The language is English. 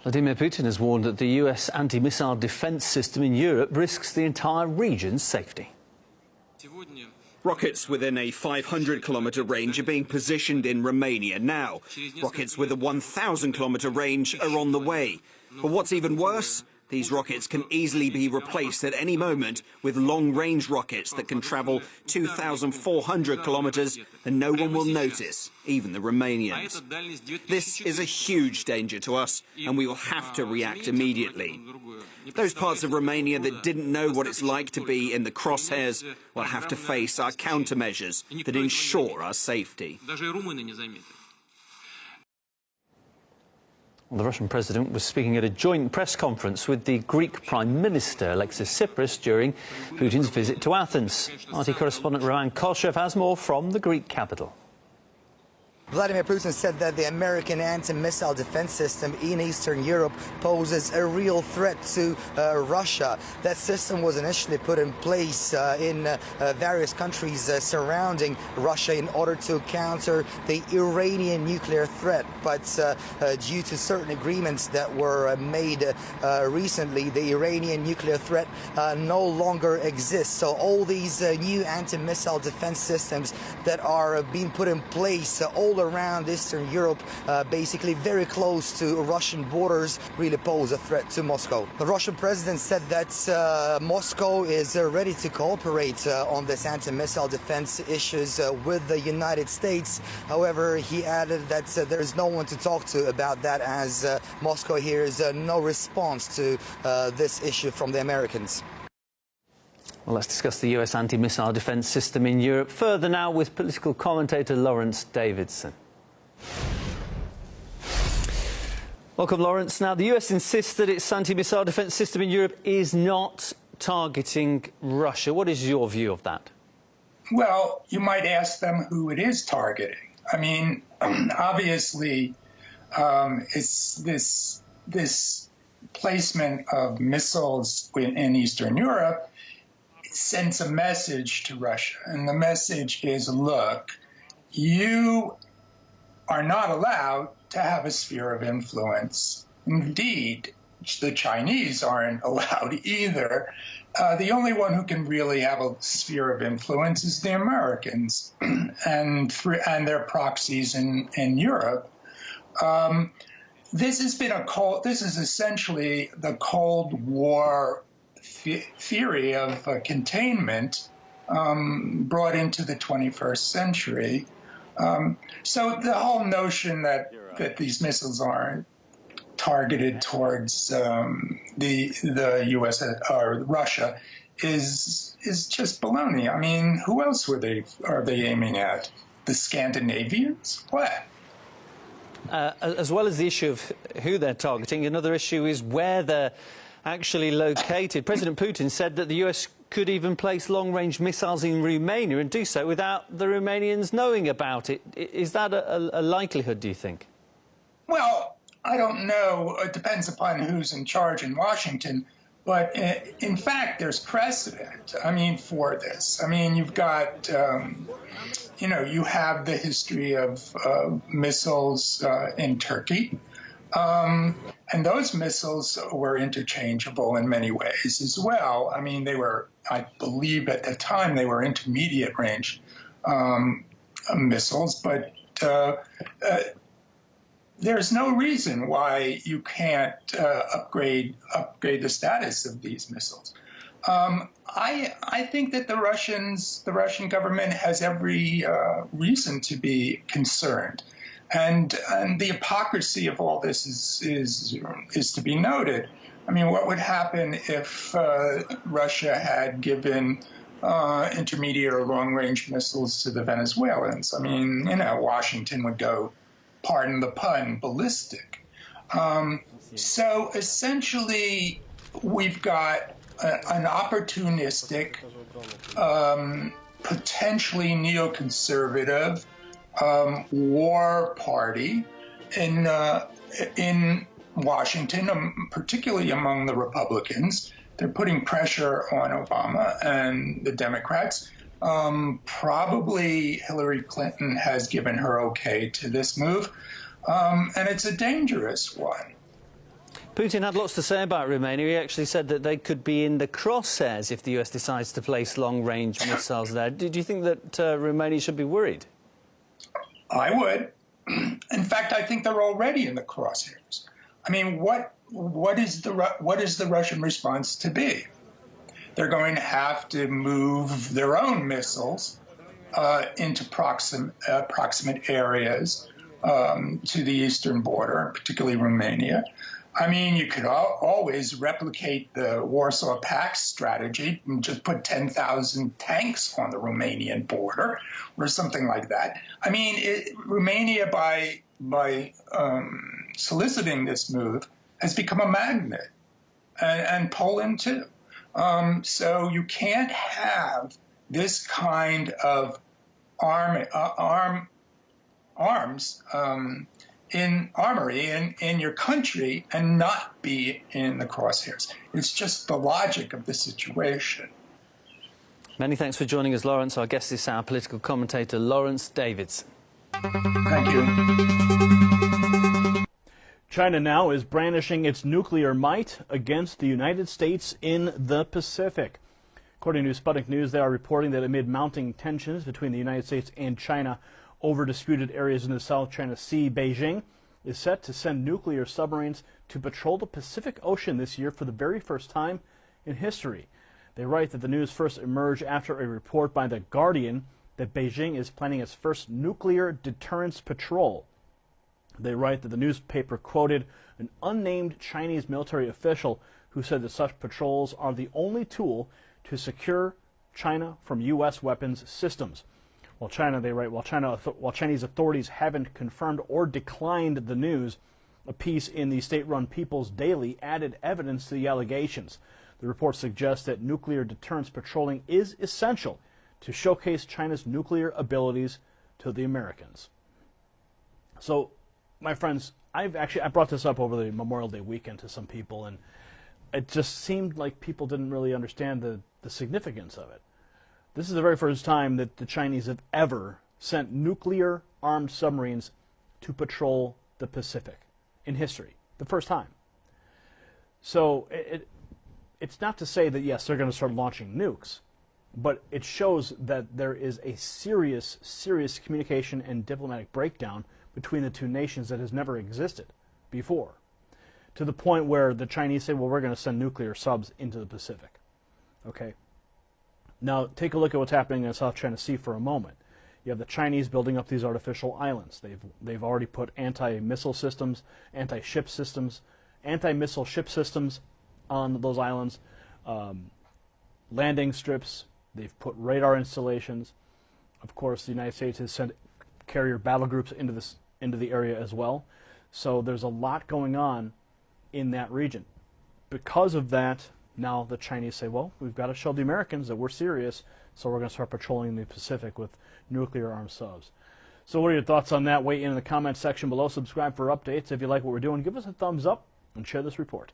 Vladimir Putin has warned that the US anti-missile defence system in Europe risks the entire region's safety. Rockets within a 500-kilometre range are being positioned in Romania now. Rockets with a 1,000-kilometre range are on the way. But what's even worse? These rockets can easily be replaced at any moment with long-range rockets that can travel 2,400 kilometres and no one will notice, even the Romanians. This is a huge danger to us and we will have to react immediately. Those parts of Romania that didn't know what it's like to be in the crosshairs will have to face our countermeasures that ensure our safety. Well, the Russian president was speaking at a joint press conference with the Greek Prime Minister, Alexis Tsipras, during Putin's visit to Athens. RT correspondent Roman Kolchev has more from the Greek capital. Vladimir Putin said that the American anti-missile defense system in Eastern Europe poses a real threat to Russia. That system was initially put in place in various countries surrounding Russia in order to counter the Iranian nuclear threat. But due to certain agreements that were made recently, the Iranian nuclear threat no longer exists. So all these new anti-missile defense systems that are being put in place all around Eastern Europe, basically very close to Russian borders, really pose a threat to Moscow. The Russian president said that Moscow is ready to cooperate on this anti-missile defense issues with the United States. However, he added that there is no one to talk to about that, as Moscow hears no response to this issue from the Americans. Well, let's discuss the US anti-missile defence system in Europe further now with political commentator Lawrence Davidson. Welcome, Lawrence. Now, the US insists that its anti-missile defence system in Europe is not targeting Russia. What is your view of that? Well, you might ask them who it is targeting. I mean, obviously, it's this placement of missiles in Eastern Europe sends a message to Russia, and the message is, look, you are not allowed to have a sphere of influence. Indeed, the Chinese aren't allowed either. The only one who can really have a sphere of influence is the Americans and their proxies in Europe. This is essentially the Cold War theory of containment brought into the 21st century. So the whole notion that these missiles are targeted towards the U.S. or Russia is just baloney. I mean, who else are they aiming at? The Scandinavians? What? As well as the issue of who they're targeting, another issue is where they're actually located. President Putin said that the US could even place long-range missiles in Romania and do so without the Romanians knowing about it. Is that a likelihood, do you think? Well, I don't know. It depends upon who's in charge in Washington. But in fact, there's precedent, I mean, for this. I mean, you've got, you have the history of missiles in Turkey. And those missiles were interchangeable in many ways as well. I mean, they were, I believe at the time, they were intermediate range missiles, but there's no reason why you can't upgrade the status of these missiles. I think that the Russian government has every reason to be concerned. And the hypocrisy of all this is to be noted. I mean, what would happen if Russia had given intermediate or long-range missiles to the Venezuelans? I mean, Washington would go, pardon the pun, ballistic. So essentially, we've got an opportunistic, potentially neoconservative war party in Washington, particularly among the Republicans. They're putting pressure on Obama and the Democrats. Probably Hillary Clinton has given her okay to this move, and it's a dangerous one. Putin had lots to say about Romania. He actually said that they could be in the crosshairs if the US decides to place long-range missiles there. Do you think that Romania should be worried? I would. In fact, I think they're already in the crosshairs. I mean, what is the Russian response to be? They're going to have to move their own missiles into proximate areas to the eastern border, particularly Romania. I mean, you could always replicate the Warsaw Pact strategy and just put 10,000 tanks on the Romanian border or something like that. I mean, Romania, by soliciting this move, has become a magnet, and Poland too. So you can't have this kind of arms in armory in your country and not be in the crosshairs. It's just the logic of the situation. Many thanks for joining us, Lawrence. Our guest is our political commentator, Lawrence Davidson. Thank you. China now is brandishing its nuclear might against the United States in the Pacific. According to Sputnik News, they are reporting that amid mounting tensions between the United States and China over disputed areas in the South China Sea, Beijing is set to send nuclear submarines to patrol the Pacific Ocean this year for the very first time in history. They write that the news first emerged after a report by The Guardian that Beijing is planning its first nuclear deterrence patrol. They write that the newspaper quoted an unnamed Chinese military official who said that such patrols are the only tool to secure China from U.S. weapons systems. While Chinese authorities haven't confirmed or declined the news, a piece in the state-run People's Daily added evidence to the allegations. The report suggests that nuclear deterrence patrolling is essential to showcase China's nuclear abilities to the Americans. So, my friends, I brought this up over the Memorial Day weekend to some people, and it just seemed like people didn't really understand the significance of it. This is the very first time that the Chinese have ever sent nuclear-armed submarines to patrol the Pacific in history. The first time. So it's not to say that, yes, they're going to start launching nukes, but it shows that there is a serious communication and diplomatic breakdown between the two nations that has never existed before, to the point where the Chinese say, well, we're going to send nuclear subs into the Pacific. Okay? Now, take a look at what's happening in the South China Sea for a moment. You have the Chinese building up these artificial islands. They've already put anti-missile systems, anti-ship systems, anti-missile ship systems on those islands, landing strips. They've put radar installations. Of course, the United States has sent carrier battle groups into the area as well. So there's a lot going on in that region. Because of that, now the Chinese say, well, we've got to show the Americans that we're serious, so we're going to start patrolling the Pacific with nuclear-armed subs. So what are your thoughts on that? Weigh in the comments section below. Subscribe for updates. If you like what we're doing, give us a thumbs up and share this report.